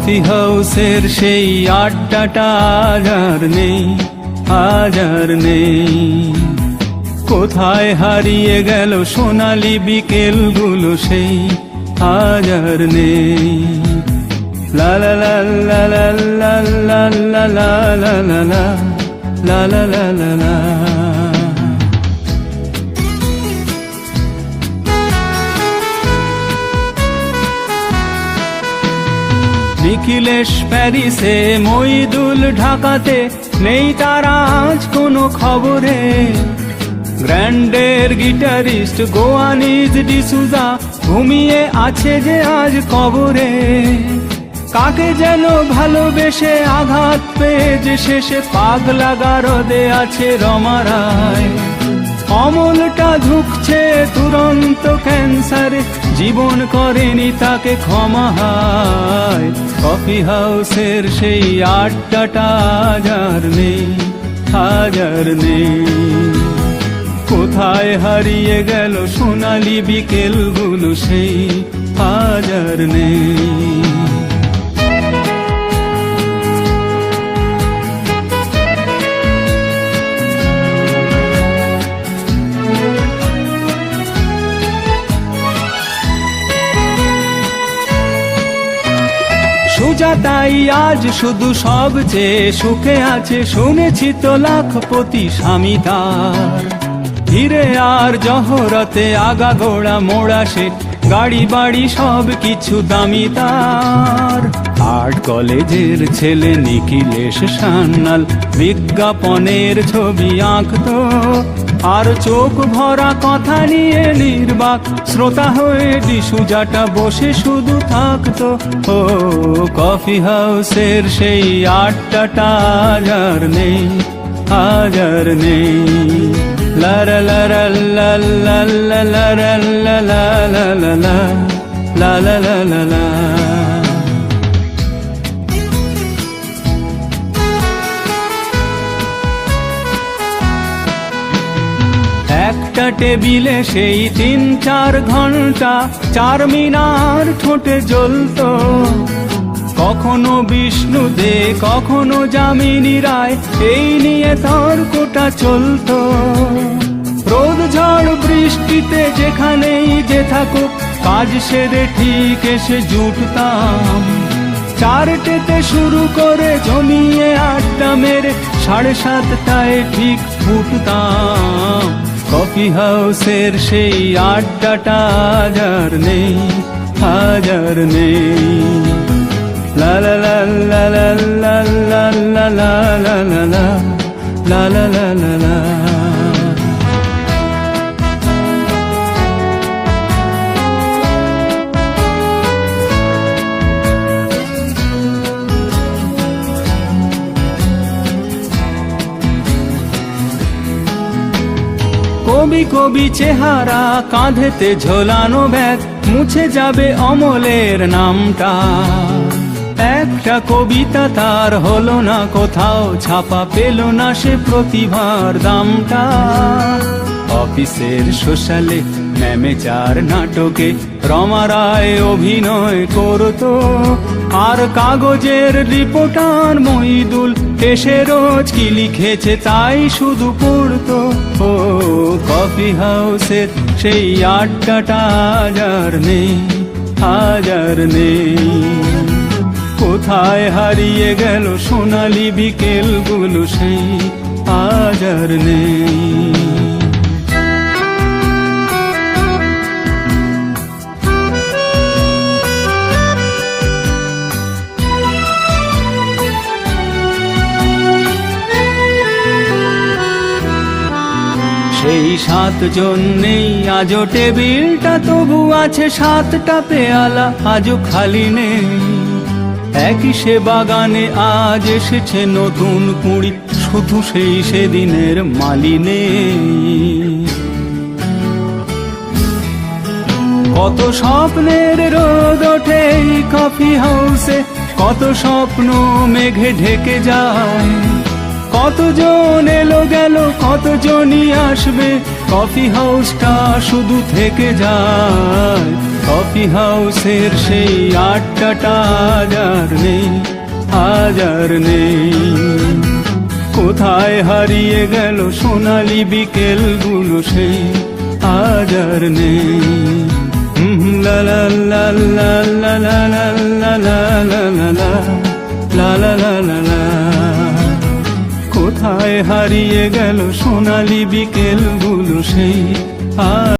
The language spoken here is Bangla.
কফি হাউসের সেই আড্ডাটা আজ আর নেই, আজ আর নেই। কোথায় হারিয়ে গেল সোনালি বিকেলগুলো সেই, আজ আর নেই। লা লা লা লা লা লা লা লা লা লা লা লা লা লা লা লা। নিখিলেশ প্যারিসে, মইদুল ঢাকাতে, নেই তারা আজ কোনো খবরে। গ্র্যান্ডের গিটারিস্ট গোয়ানিজ ডিসুজা ঘুমিয়ে আছে যে আজ কবরে। কাকে যেন ভালোবেসে আঘাত পেয়ে যে শেষে পাগলা গারদে আছে রমা রায়। অমলটা ঝুঁকছে দুরন্ত ক্যান্সারে, জীবন করেনি তাকে ক্ষমা হায়। কফি হাউসের সেই আড্ডাটা আজ আর নেই, আজ আর নেই। কোথায় হারিয়ে গেল সোনালি বিকেলগুলো সেই, আজ আর নেই। সুজাতাই আজ শুধু সবচেয়ে সুখে আছে, শুনেছি তো লাখপতি স্বামী তার। ধীরে আর জহরতে আগাগোড়া মোড়া সে, গাড়ি বাড়ি সব কিছু দামি তার। আর্ট কলেজের ছেলে নিখিলেশ সান্যাল বিজ্ঞাপনের ছবি আঁকতো, আর চোখ ভরা কথা নিয়ে নির্বাক শ্রোতা হয়ে ডিসুজাটা বসে শুধু থাকতো। ও কফি হাউসের সেই আড্ডাটা আজ আর নেই, আজ আর নেই। লা লা লা লা লা লা লা লা লা লা লা লা লা লা লা লা লা। একটা টেবিলে সেই 3-4 ঘন্টা চারমিনার ঠোঁটে জ্বলতো। কখনো বিষ্ণু দে, কখনো যামিনী রায়, এই নিয়ে তর্কটা চলতো। রোদ ঝড় বৃষ্টিতে যেখানেই যে থাকুক, কাজ সেরে ঠিক এসে জুটতাম। 4টেতে শুরু করে জমিয়ে আড্ডা মেরে 7:30টায় ঠিক ফুটতাম। কফি হাউসের সেই আড্ডাটা আজ আর নেই, আজ আর নেই। লা লা লা লা লা লা লা লা লা লা লা লা লা লা লা। কবি কবি চেহারা, কাঁধেতে ঝোলানো ব্যাগ, মুছে যাবে অমলের নামটা। একটা কবিতা তার হলো না কোথাও ছাপা, পেল না সে প্রতিভার দামটা। অফিসের সোশ্যালে, ম্যামেচার নাটকে রমা রায় অভিনয় করতো, আর কাগজের রিপোর্টার মইদুল এসে রোজ কি লিখেছে তাই শুধু পড়তো। ও কফি হাউসের সেই আড্ডাটা আজ আর নেই, আজ আর নেই। কোথায় হারিয়ে গেল সোনালি বিকেলগুলো সেই, আজ আর নেই। সেই 7 জন নেই আজও টেবিলটা, তবু আছে 7টা পেয়ালা আজও খালি নেই। একই সে বাগানে আজ এসেছে নতুন কুঁড়ি, শুধু সেই সেদিনের মালি নেই। কত স্বপ্নের রোদ ওঠে এই কফি হাউসে, কত স্বপ্ন মেঘে ঢেকে যায়। কতজন এলো গেল, কতজনই আসবে, কফি হাউসটা শুধু থেকে যায়। কফি হাউসের সেই আড্ডাটা আজ আর নেই, আজ আর নেই। কোথায় হারিয়ে গেল সোনালি বিকেলগুলো সেই, আজ আর নেই। লা লা লা লা লা লা লা লা লা লা লা লা লা লা লা। কোথায় হারিয়ে গেল সোনালি বিকেলগুলো সেই, আজ